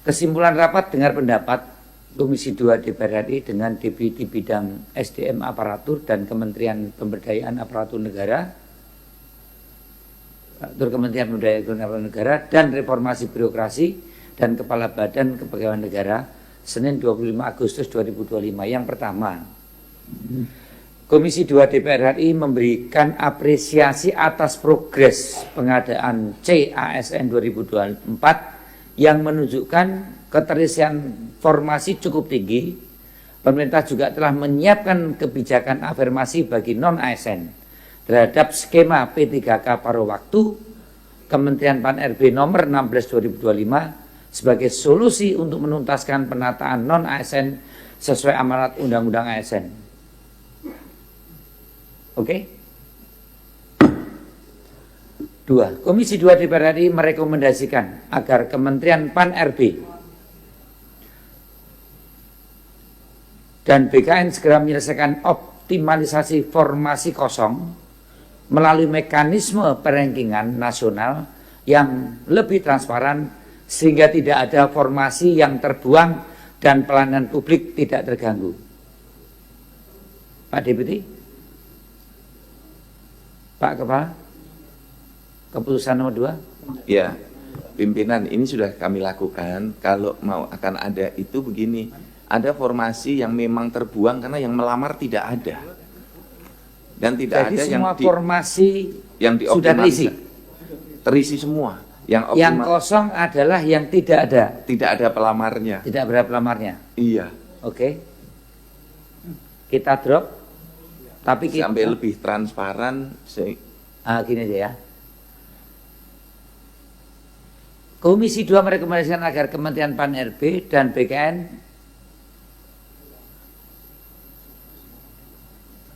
Kesimpulan rapat dengar pendapat Komisi 2 DPR RI dengan Deputi Bidang SDM Aparatur dan Kementerian Pemberdayaan Aparatur Negara, Kementerian Pemberdayaan Aparatur Negara dan Reformasi Birokrasi dan Kepala Badan Kepegawaian Negara Senin 25 Agustus 2025. Yang pertama, Komisi 2 DPR RI memberikan apresiasi atas progres pengadaan CASN 2024 yang menunjukkan keterisian formasi cukup tinggi. Pemerintah juga telah menyiapkan kebijakan afirmasi bagi non-ASN terhadap skema P3K paruh waktu Kementerian Pan-RB nomor 16 2025 sebagai solusi untuk menuntaskan penataan non-ASN sesuai amanat Undang-Undang ASN. Oke? 2. Komisi 2 DPR RI merekomendasikan agar Kementerian Pan-RB dan BKN segera menyelesaikan optimalisasi formasi kosong melalui mekanisme perankingan nasional yang lebih transparan sehingga tidak ada formasi yang terbuang dan pelayanan publik tidak terganggu. Pak Deputi? Pak Kepala? Keputusan nomor 2? Ya, pimpinan, ini sudah kami lakukan. Kalau mau akan ada itu begini, ada formasi yang memang terbuang karena yang melamar tidak ada, dan tidak jadi ada semua formasi yang sudah terisi semua. Yang kosong adalah yang tidak ada pelamarnya. Tidak berapa pelamarnya. Iya. Oke. Kita drop. Tapi kita sampai lebih transparan. Gini aja ya. Komisi 2 merekomendasikan agar Kementerian Pan-RB dan BKN,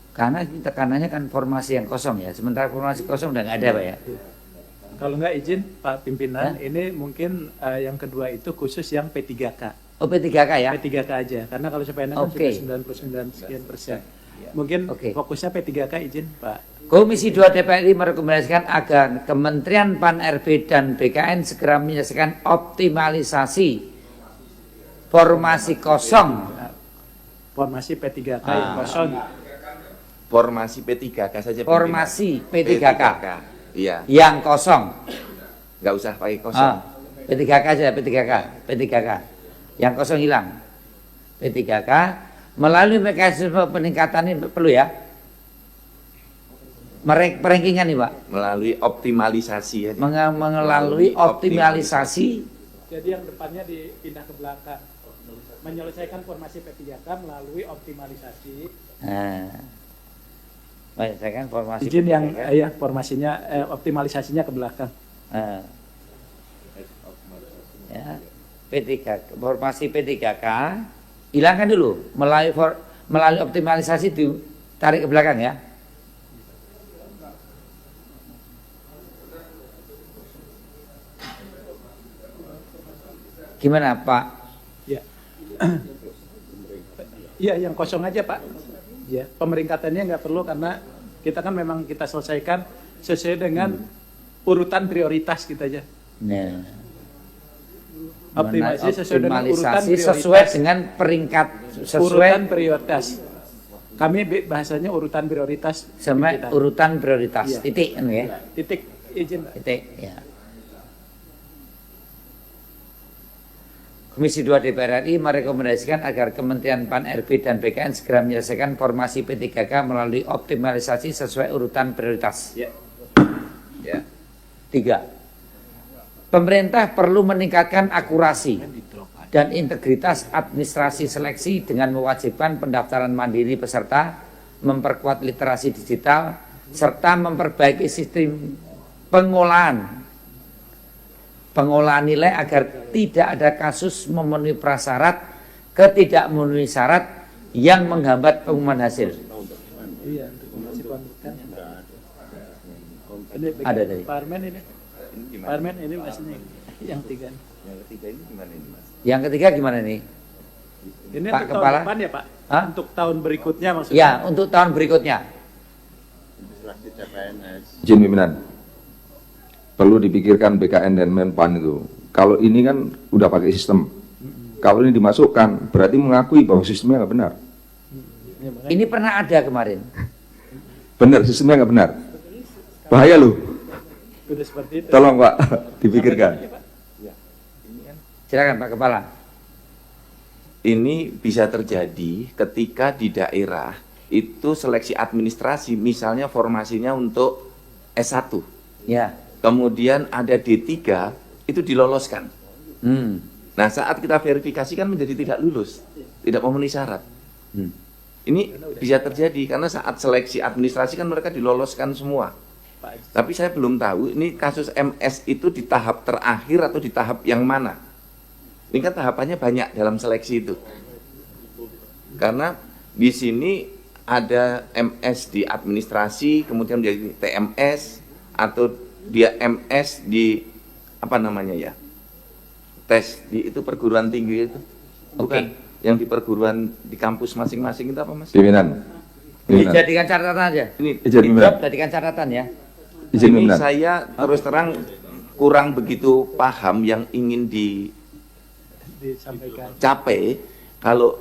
karena tekanannya kan formasi yang kosong ya, sementara formasi kosong udah nggak ada Pak ya. Kalau nggak izin Pak Pimpinan, ini mungkin yang kedua itu khusus yang P3K. Oh P3K ya? P3K aja, karena kalau CPNS kan sudah 99% Mungkin fokusnya P3K, izin Pak. Komisi 2 DPR RI merekomendasikan agar Kementerian Pan-RB dan BKN segera menyelesaikan optimalisasi formasi kosong. Formasi P3K yang kosong. Formasi P3K saja. Formasi P3K. Iya. Yang kosong. Nggak usah pakai kosong. P3K aja, P3K. Yang kosong hilang. P3K melalui mekanisme peningkatan ini perlu ya. Perankingan nih Pak. Melalui optimalisasi ya. Melalui optimalisasi. Jadi yang depannya dipindah ke belakang. Menyelesaikan formasi P3K melalui optimalisasi. Menyelesaikan formasi. Izin yang formasinya optimalisasinya ke belakang. Ya, P3K, formasi P3K hilangkan dulu melalui optimalisasi ditarik ke belakang ya. Gimana Pak? Ya. Iya, yang kosong aja Pak. Ya, pemeringkatannya nggak perlu karena kita kan memang kita selesaikan sesuai dengan urutan prioritas kita aja. Nah, optimalisasi sesuai dengan urutan prioritas. Sesuai dengan peringkat urutan prioritas. Kami bahasanya urutan prioritas. Sama urutan prioritas. Ya. Titik kan ya? Titik, izin Pak. Titik, ya. Komisi 2 DPR RI merekomendasikan agar Kementerian Pan-RB dan BKN segera menyelesaikan formasi P3K melalui optimalisasi sesuai urutan prioritas. Ya. 3. Pemerintah perlu meningkatkan akurasi dan integritas administrasi seleksi dengan mewajibkan pendaftaran mandiri peserta, memperkuat literasi digital, serta memperbaiki sistem pengolahan nilai agar tidak ada kasus memenuhi prasyarat, ketidakmemenuhi syarat yang menghambat pengumuman hasil. Iya, ada tadi. Parmen ini. Parmen ini maksudnya yang tiga. Yang ketiga ini gimana ini Mas? Yang ketiga gimana nih? Ini Pak untuk Kepala? tahun depan ya Pak? Hah? Untuk tahun berikutnya maksudnya? Ya, untuk tahun berikutnya. Izin pimpinan, perlu dipikirkan BKN dan Menpan itu. Kalau ini kan udah pakai sistem Kalau ini dimasukkan, berarti mengakui bahwa sistemnya nggak benar. Ini pernah ada kemarin. Benar, sistemnya nggak benar. Bahaya loh. Sudah seperti itu. Tolong Pak, dipikirkan. Silakan Pak Kepala. Ini bisa terjadi ketika di daerah itu seleksi administrasi, misalnya formasinya untuk S1. Ya. Kemudian ada D3, itu diloloskan. Hmm. Nah, saat kita verifikasi kan menjadi tidak lulus, tidak memenuhi syarat. Hmm. Ini bisa terjadi karena saat seleksi administrasi kan mereka diloloskan semua. Tapi saya belum tahu ini kasus MS itu di tahap terakhir atau di tahap yang mana. Ini kan tahapannya banyak dalam seleksi itu. Karena di sini ada MS di administrasi, kemudian menjadi TMS, atau dia MS di apa namanya ya? Tes di itu perguruan tinggi itu. Bukan. Yang di perguruan di kampus masing-masing itu apa, Mas? Pimpinan. Pimpinan. Dijadikan catatan aja. Ini Izin pimpinan. Jadikan catatan ya. Izin ini pimpinan. saya terus terang kurang begitu paham yang ingin Disampaikan. dicapai. Kalau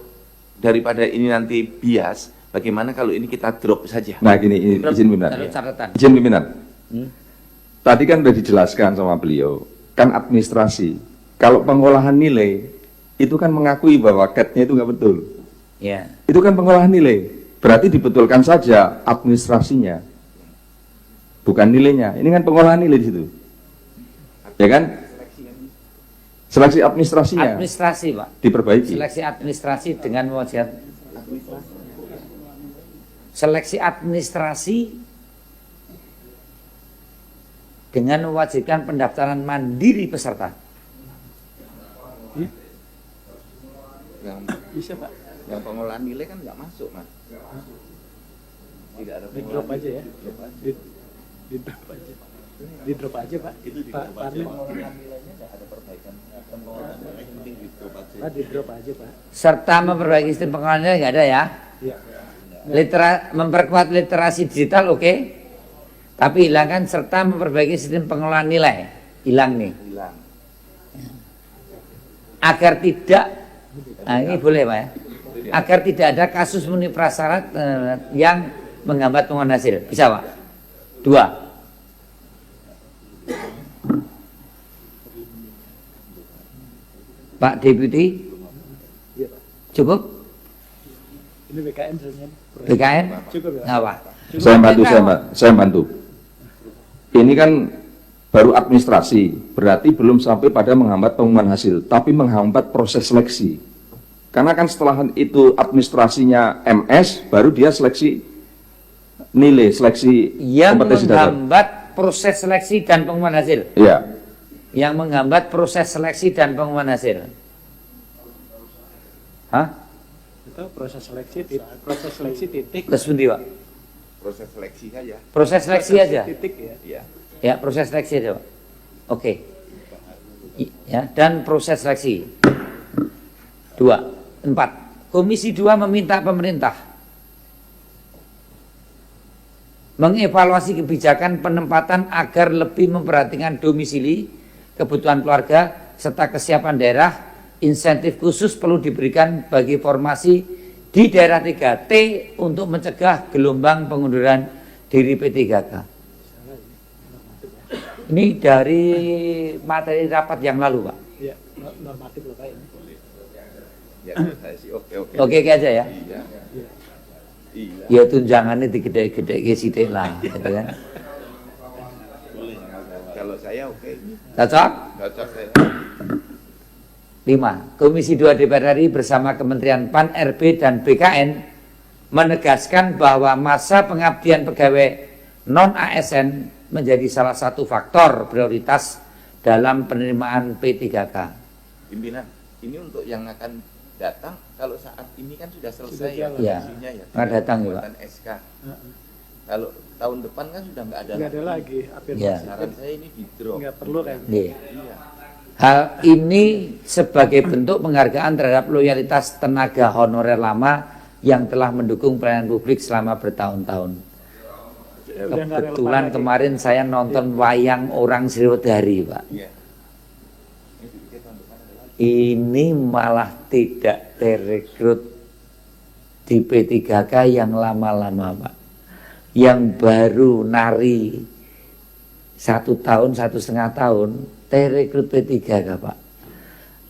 daripada ini nanti bias, bagaimana kalau ini kita drop saja? Nah gini, izin pimpinan. Taruh catatan. Izin pimpinan. Hmm. Tadi kan sudah dijelaskan sama beliau, kan administrasi. Kalau pengolahan nilai, itu kan mengakui bahwa CAT-nya itu nggak betul. Ya. Itu kan pengolahan nilai. Berarti dibetulkan saja administrasinya, bukan nilainya. Ini kan pengolahan nilai di situ, ya kan? Seleksi administrasinya Administrasi Pak. diperbaiki. Seleksi administrasi dengan mewajibkan. Seleksi administrasi dengan mewajibkan pendaftaran mandiri peserta. Bisa Pak. Yang pengolahan nilai kan nggak masuk, Mas. Tidak ada Di drop aja ya. Di drop aja. Di drop aja Pak. Pak Parli. Pak di drop aja Pak. Serta memperbaiki sistem pengolahan nilai nggak ada ya. Iya. Memperkuat literasi digital oke. Tapi hilangkan serta memperbaiki sistem pengolahan nilai. Hilang nih. hilang. Agar tidak, nah ini boleh Pak ya. Agar tidak ada kasus memenuhi prasyarat yang menghambat pengolahan hasil. Bisa Pak? 2. Pak Deputi, Iya Pak. cukup? Ini BKN sebenarnya. BKN? Cukup ya. Nggak apa? Saya bantu. Ini kan baru administrasi, berarti belum sampai pada menghambat pengumuman hasil, tapi menghambat proses seleksi. Karena kan setelah itu administrasinya MS, baru dia seleksi nilai, seleksi Yang kompetensi dasar. menghambat proses seleksi dan pengumuman hasil. Iya. Yang menghambat proses seleksi dan pengumuman hasil. Hah? Itu proses seleksi titik. Terus pundi, Pak? Proses seleksi saja. Proses seleksi aja. Titik ya. Iya. Ya, proses seleksi aja, Pak. Oke. Ya, dan proses seleksi. 2. 4. Komisi 2 meminta pemerintah mengevaluasi kebijakan penempatan agar lebih memperhatikan domisili, kebutuhan keluarga, serta kesiapan daerah. Insentif khusus perlu diberikan bagi formasi di daerah 3T untuk mencegah gelombang pengunduran diri P3K. Ini dari materi rapat yang lalu, Pak. Iya, normatif loh Pak ini. Ya, saya sih oke. Oke aja ya. Iya. Iya. Ya tunjangannya digede-gede sithik lah, gitu kan. Kalau saya oke. Cocok? Cocok saya. 5. Komisi 2 DPR RI bersama Kementerian PAN, RB, dan BKN menegaskan bahwa masa pengabdian pegawai non-ASN menjadi salah satu faktor prioritas dalam penerimaan P3K. Pimpinan, ini untuk yang akan datang, kalau saat ini kan sudah selesai Sudah jalan. Ya, isinya ya. akan datang ya, Pak. Pembuatan SK. Kalau tahun depan kan sudah nggak ada. Nggak ada lagi afirmasi. Ya. Saran saya ini di drop. Nggak perlu kayaknya. Nih. Iya. Hal ini sebagai bentuk penghargaan terhadap loyalitas tenaga honorer lama yang telah mendukung pelayanan publik selama bertahun-tahun. Udah nggak relevan Kebetulan lagi. kemarin saya nonton wayang Orang Sriwedari, Pak. Iya. ini malah tidak direkrut di P3K yang lama-lama Pak, yang baru nari 1 tahun 1,5 tahun direkrut P3K Pak,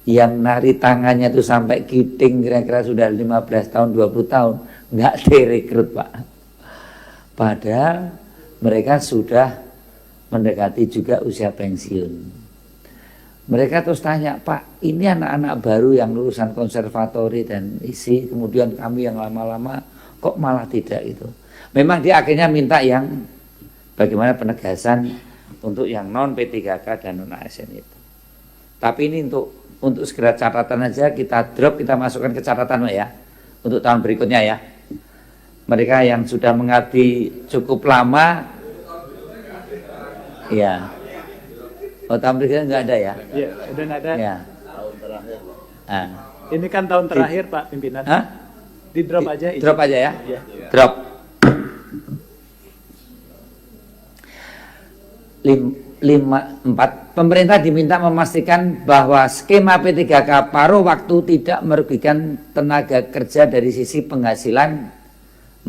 yang nari tangannya itu sampai kiting kira-kira sudah 15 tahun 20 tahun nggak direkrut Pak, padahal mereka sudah mendekati juga usia pensiun. Mereka terus tanya, Pak, ini anak-anak baru yang lulusan konservatori dan isi, kemudian kami yang lama-lama kok malah tidak itu. Memang dia akhirnya minta yang bagaimana penegasan untuk yang non P3K dan non ASN itu. Tapi ini untuk segera catatan aja kita drop, kita masukkan ke catatan Pak ya, untuk tahun berikutnya ya. Mereka yang sudah mengabdi cukup lama, ya. Oh, tahun berikutnya nggak ada ya? Iya, udah nggak ada. Ya. Ah. Ini kan tahun terakhir Pak Pimpinan. Hah? Di drop aja. Drop aja ya? Iya. Drop. 4. Pemerintah diminta memastikan bahwa skema P3K paruh waktu tidak merugikan tenaga kerja dari sisi penghasilan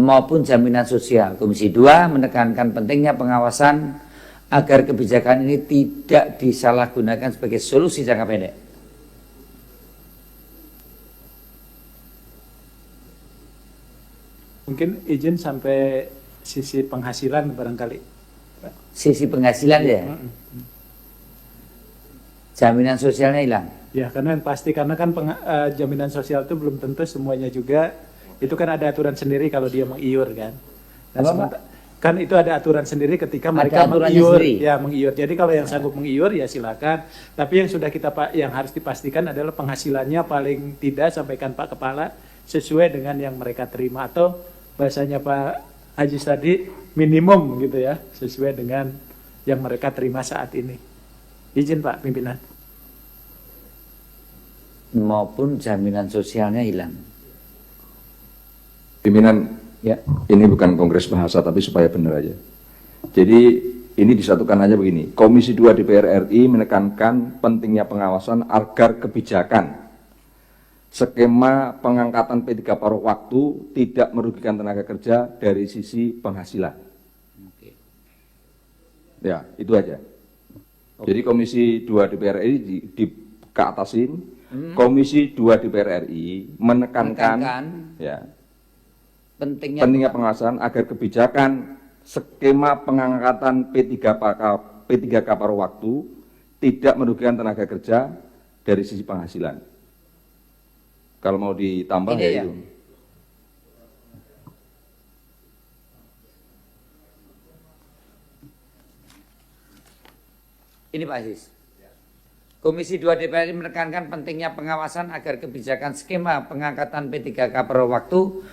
maupun jaminan sosial. Komisi 2 menekankan pentingnya pengawasan agar kebijakan ini tidak disalahgunakan sebagai solusi jangka pendek. Mungkin izin sampai sisi penghasilan barangkali. Sisi penghasilan ya, jaminan sosialnya hilang. Ya, karena yang pasti karena kan jaminan sosial itu belum tentu semuanya juga. Itu kan ada aturan sendiri kalau dia mengiur kan. Dan kan itu ada aturan sendiri ketika mereka mengiur, ya mengiur. Jadi kalau yang sanggup mengiur ya silakan. Tapi yang sudah yang harus dipastikan adalah penghasilannya paling tidak, sampaikan Pak Kepala, sesuai dengan yang mereka terima, atau bahasanya Pak Haji tadi minimum gitu ya, sesuai dengan yang mereka terima saat ini. Izin Pak Pimpinan. Maupun jaminan sosialnya hilang. Pimpinan, Ya. ini bukan kongres bahasa tapi supaya benar aja. Jadi ini disatukan aja begini. Komisi 2 DPR RI menekankan pentingnya pengawasan agar kebijakan skema pengangkatan P3 paruh waktu tidak merugikan tenaga kerja dari sisi penghasilan. Oke. Ya, itu aja. Jadi Komisi 2 DPR RI keatasin, Komisi 2 DPR RI menekankan ya, pentingnya pengawasan agar kebijakan skema pengangkatan P3K paruh waktu tidak merugikan tenaga kerja dari sisi penghasilan. Kalau mau ditambah Ini ya ya. itu. Ini Pak Aziz. Komisi 2 DPR RI menekankan pentingnya pengawasan agar kebijakan skema pengangkatan P3K paruh waktu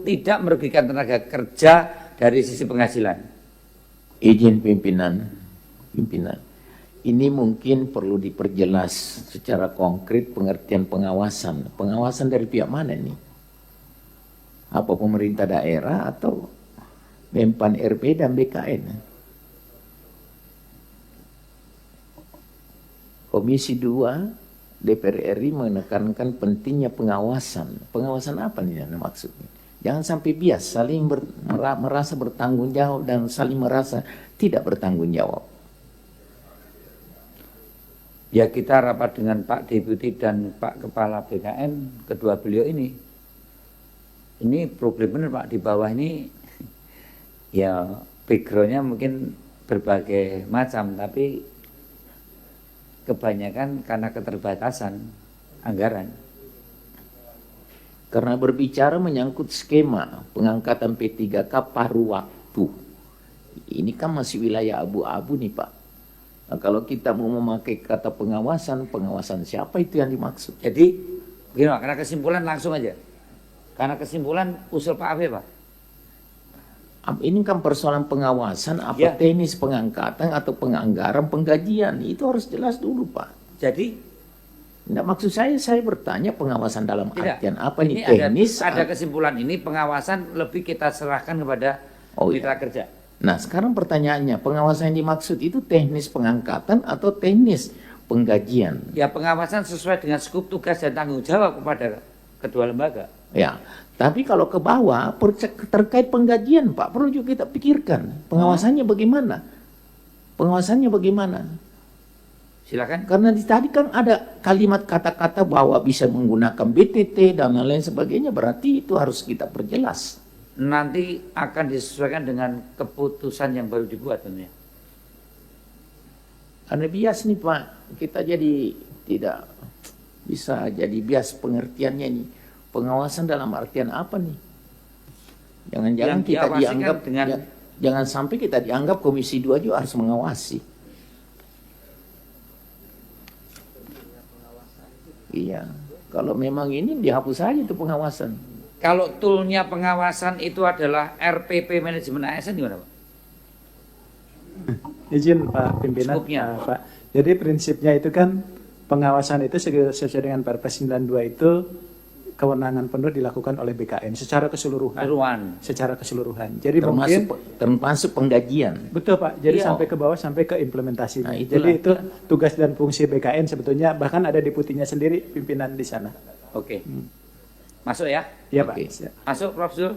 tidak merugikan tenaga kerja dari sisi penghasilan. Izin pimpinan. Ini mungkin perlu diperjelas secara konkret pengertian pengawasan. Pengawasan dari pihak mana nih? Apa pemerintah daerah atau Menpan RB dan BKN? Komisi 2 DPR RI menekankan pentingnya pengawasan. Pengawasan apa nih maksudnya? Jangan sampai bias saling merasa bertanggung jawab dan saling merasa tidak bertanggung jawab. Ya, kita rapat dengan Pak Deputi dan Pak Kepala BKN, kedua beliau ini. Ini problem benar Pak, di bawah ini ya backgroundnya mungkin berbagai macam, tapi kebanyakan karena keterbatasan anggaran. Karena berbicara menyangkut skema pengangkatan P3K paruh waktu. Ini kan masih wilayah abu-abu nih Pak. Nah, kalau kita mau memakai kata pengawasan siapa itu yang dimaksud? Jadi begini Pak, karena kesimpulan langsung aja. Karena kesimpulan usul Pak Abe Pak. Ini kan persoalan pengawasan, apa Ya. teknis pengangkatan atau penganggaran penggajian. Itu harus jelas dulu Pak. Jadi Nah, maksud saya bertanya pengawasan dalam tidak. artian apa Ini nih? Teknis? ada kesimpulan ini pengawasan lebih kita serahkan kepada mitra kerja. Nah, sekarang pertanyaannya, pengawasan yang dimaksud itu teknis pengangkatan atau teknis penggajian. Ya pengawasan sesuai dengan skup tugas dan tanggung jawab kepada kedua lembaga. Ya, tapi kalau ke bawah terkait penggajian Pak, perlu juga kita pikirkan pengawasannya bagaimana. Pengawasannya bagaimana? Silakan. Karena di tadi kan ada kalimat kata-kata bahwa bisa menggunakan BTT dan lain-lain sebagainya, berarti itu harus kita perjelas. Nanti akan disesuaikan dengan keputusan yang baru dibuat tentunya. Karena bias nih Pak, kita jadi tidak bisa jadi bias pengertiannya ini. Pengawasan dalam artian apa nih? Jangan-jangan Yang kita diawasi dianggap kan dengan jangan sampai kita dianggap Komisi 2 juga harus mengawasi. Iya, kalau memang ini dihapus saja itu pengawasan. kalau toolnya pengawasan itu adalah RPP manajemen ASN gimana Pak? Izin Pak Pimpinan, Skupnya. Pak. Jadi prinsipnya itu kan pengawasan itu sesuai dengan Perpres 92 itu kewenangan penuh dilakukan oleh BKN secara keseluruhan. Secara keseluruhan. Jadi mungkin termasuk penggajian. betul Pak. Jadi Iya. sampai ke bawah sampai ke implementasi. Nah, itulah. Jadi itu tugas dan fungsi BKN sebetulnya, bahkan ada deputinya sendiri pimpinan di sana. Oke. Masuk ya? Iya Oke. Pak. Masuk Prof. Zul?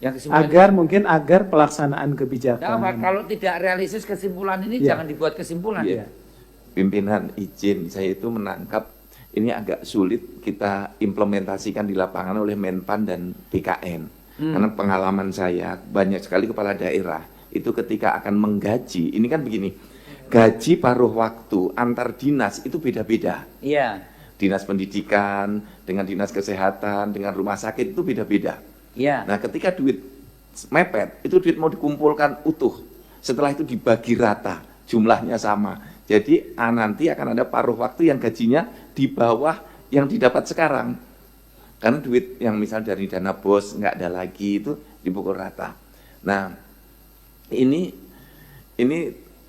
Yang kesimpulan. Agar pelaksanaan Nah, kebijakan. Pak, kalau tidak realistis kesimpulan ini Iya. jangan dibuat kesimpulan. Iya. Pimpinan izin, saya itu menangkap ini agak sulit kita implementasikan di lapangan oleh Menpan dan BKN. Karena pengalaman saya banyak sekali kepala daerah itu ketika akan menggaji, ini kan begini, gaji paruh waktu antar dinas itu beda-beda. Iya. Dinas pendidikan dengan dinas kesehatan dengan rumah sakit itu beda-beda. Iya. Nah, ketika duit mepet, itu duit mau dikumpulkan utuh. Setelah itu dibagi rata, jumlahnya sama. Jadi nanti akan ada paruh waktu yang gajinya di bawah yang didapat sekarang. Karena duit yang misal dari dana bos nggak ada lagi itu dipukul rata. Nah, ini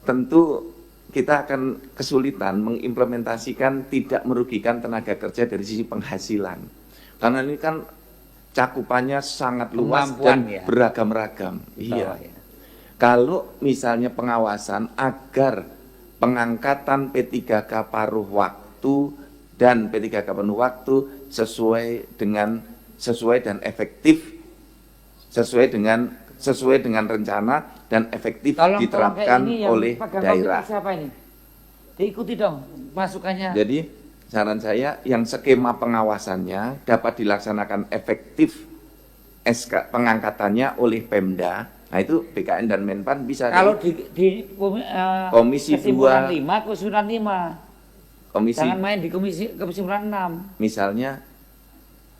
tentu kita akan kesulitan mengimplementasikan tidak merugikan tenaga kerja dari sisi penghasilan. Karena ini kan cakupannya sangat luas Kemampuan, dan ya. beragam-ragam. Iya. ya. Kalau misalnya pengawasan agar pengangkatan P3K paruh waktu dan P3K penuh waktu sesuai dan efektif, sesuai dengan rencana dan efektif Tolong diterapkan kayak ini yang oleh pegang daerah. kopi siapa ini? Diikuti dong masukannya. Jadi saran saya yang skema pengawasannya dapat dilaksanakan efektif pengangkatannya oleh Pemda. Nah itu BKN dan Menpan bisa. Kalau di Komisi kesimpulan 2, 5, kesimpulan 5. Jangan main di kesimpulan 6. misalnya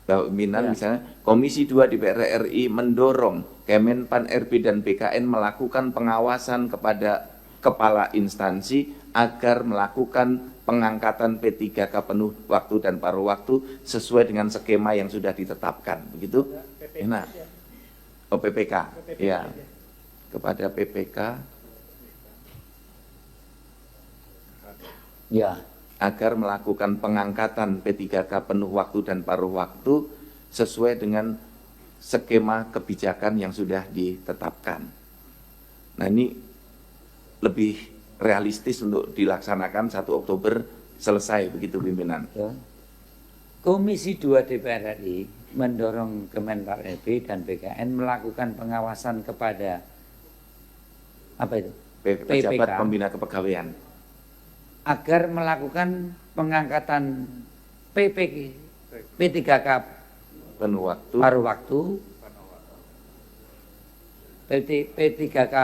Bapak Pimpinan, Ya. misalnya Komisi 2 DPR RI mendorong Kemenpan RB dan BKN melakukan pengawasan kepada kepala instansi agar melakukan pengangkatan P3K penuh waktu dan paruh waktu sesuai dengan skema yang sudah ditetapkan, begitu? Enak. Oh, PPK, ya. Kepada PPK Ya. agar melakukan pengangkatan P3K penuh waktu dan paruh waktu sesuai dengan skema kebijakan yang sudah ditetapkan. Nah, ini lebih realistis untuk dilaksanakan 1 Oktober selesai, begitu pimpinan. Ya. Komisi 2 DPR RI mendorong Kemenpan RB dan BKN melakukan pengawasan kepada apa itu? Pejabat Pembina Kepegawaian. Agar melakukan pengangkatan P3K Penuh waktu. paruh waktu, P3K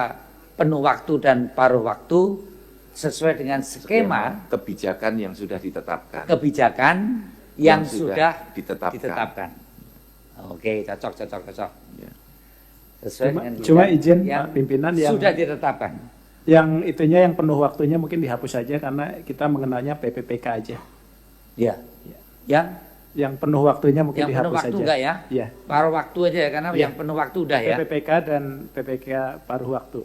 penuh waktu dan paruh waktu sesuai dengan skema kebijakan yang sudah ditetapkan. kebijakan yang sudah ditetapkan. ditetapkan. Oke, cocok. Ya. Sesuai dengan Cuma bidang izin yang Pak Pimpinan yang sudah ditetapkan. yang penuh waktunya mungkin dihapus saja karena kita mengenalnya PPPK aja. Ya. Yang penuh waktunya mungkin Yang penuh dihapus waktu saja. enggak ya? Iya. Paruh waktu aja ya, karena Iya. yang penuh waktu udah ya. PPPK dan PPK paruh waktu.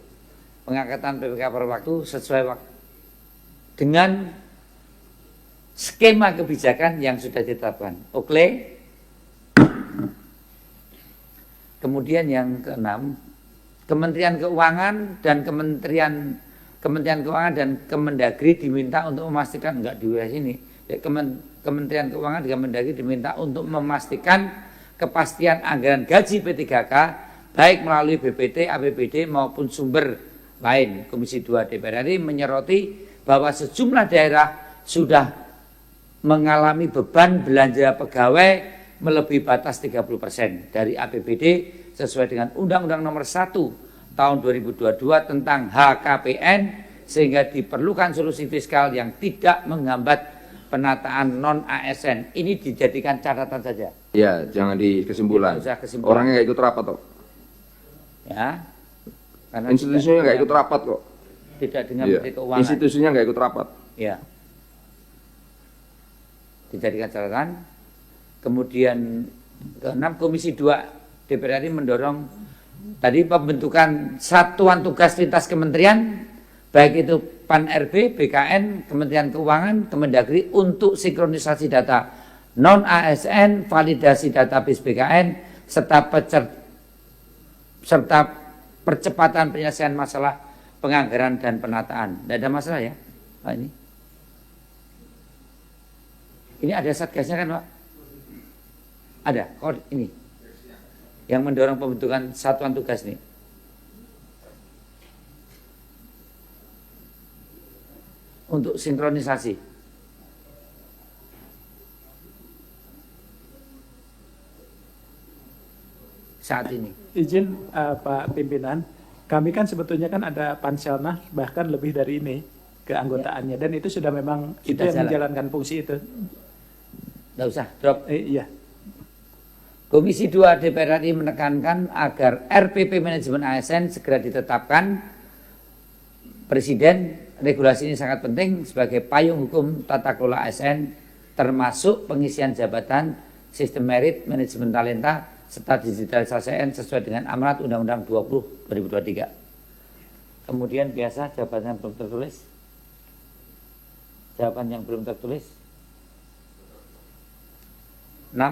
Pengangkatan PPK paruh waktu sesuai dengan skema kebijakan yang sudah ditetapkan. Oke. Kemudian yang keenam, Kementerian Keuangan dan Kementerian Kementerian Keuangan dan Kemendagri diminta untuk memastikan, enggak di wilayah sini, Kementerian Keuangan dan Kemendagri diminta untuk memastikan kepastian anggaran gaji P3K baik melalui BPT, APBD maupun sumber lain. Komisi 2 DPR RI menyoroti bahwa sejumlah daerah sudah mengalami beban belanja pegawai melebihi batas 30% dari APBD sesuai dengan Undang-Undang Nomor 1 tahun 2022 tentang HKPN, sehingga diperlukan solusi fiskal yang tidak menghambat penataan non-ASN. Ini dijadikan catatan saja. Ya, jangan di kesimpulan. Orangnya nggak ikut rapat kok. Ya, karena institusinya nggak ikut rapat kok. Tidak dengan Iya. Menteri Keuangan. Institusinya nggak ikut rapat. Ya, dijadikan catatan. Kemudian keenam, Komisi 2 DPR RI mendorong tadi pembentukan satuan tugas lintas kementerian, baik itu PAN-RB, BKN, Kementerian Keuangan, Kemendagri untuk sinkronisasi data non-ASN, validasi database BKN, serta percepatan penyelesaian masalah penganggaran dan penataan. Tidak ada masalah ya Pak ini? Ini ada satgasnya kan Pak? Ada, ini yang mendorong pembentukan satuan tugas nih. Untuk sinkronisasi. Saat ini. Izin Pak Pimpinan, kami kan sebetulnya kan ada panselnas bahkan lebih dari ini keanggotaannya, dan itu sudah memang itu Sudah yang jalan. menjalankan fungsi itu. Nggak usah, drop. Iya. Komisi 2 DPR RI menekankan agar RPP manajemen ASN segera ditetapkan. Presiden, regulasi ini sangat penting sebagai payung hukum tata kelola ASN, termasuk pengisian jabatan, sistem merit, manajemen talenta, serta digitalisasi ASN sesuai dengan amanat Undang-Undang 20 2023. Kemudian biasa jawaban yang belum tertulis. Jawaban yang belum tertulis. 6.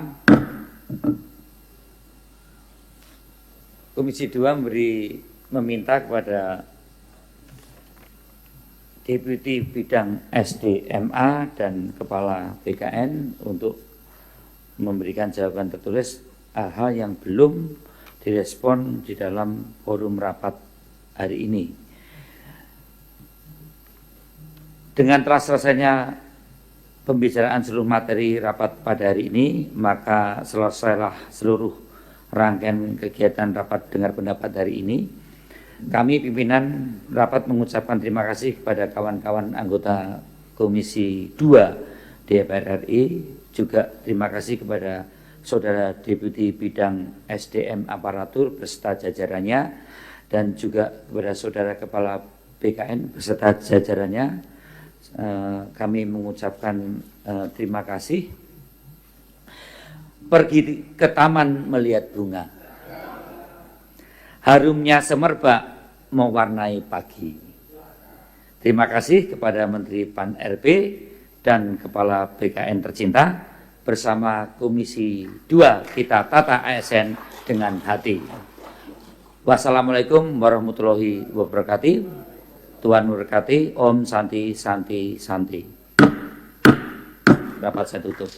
Komisi 2 meminta kepada Deputi Bidang SDMA dan Kepala BKN untuk memberikan jawaban tertulis hal yang belum direspon di dalam forum rapat hari ini. Dengan telah selesainya pembicaraan seluruh materi rapat pada hari ini, maka selesailah seluruh rangkaian kegiatan rapat dengar pendapat hari ini. Kami pimpinan rapat mengucapkan terima kasih kepada kawan-kawan anggota Komisi 2 DPR RI, juga terima kasih kepada Saudara Deputi Bidang SDM Aparatur beserta jajarannya, dan juga kepada Saudara Kepala BKN beserta jajarannya. Kami mengucapkan terima kasih. Pergi ke taman melihat bunga, harumnya semerbak mewarnai pagi. Terima kasih kepada Menteri PAN-RB dan Kepala BKN tercinta. Bersama Komisi 2 kita tata ASN dengan hati. Wassalamualaikum warahmatullahi wabarakatuh. Tuhan memberkati. Om Santi Santi Santi. Rapat saya tutup.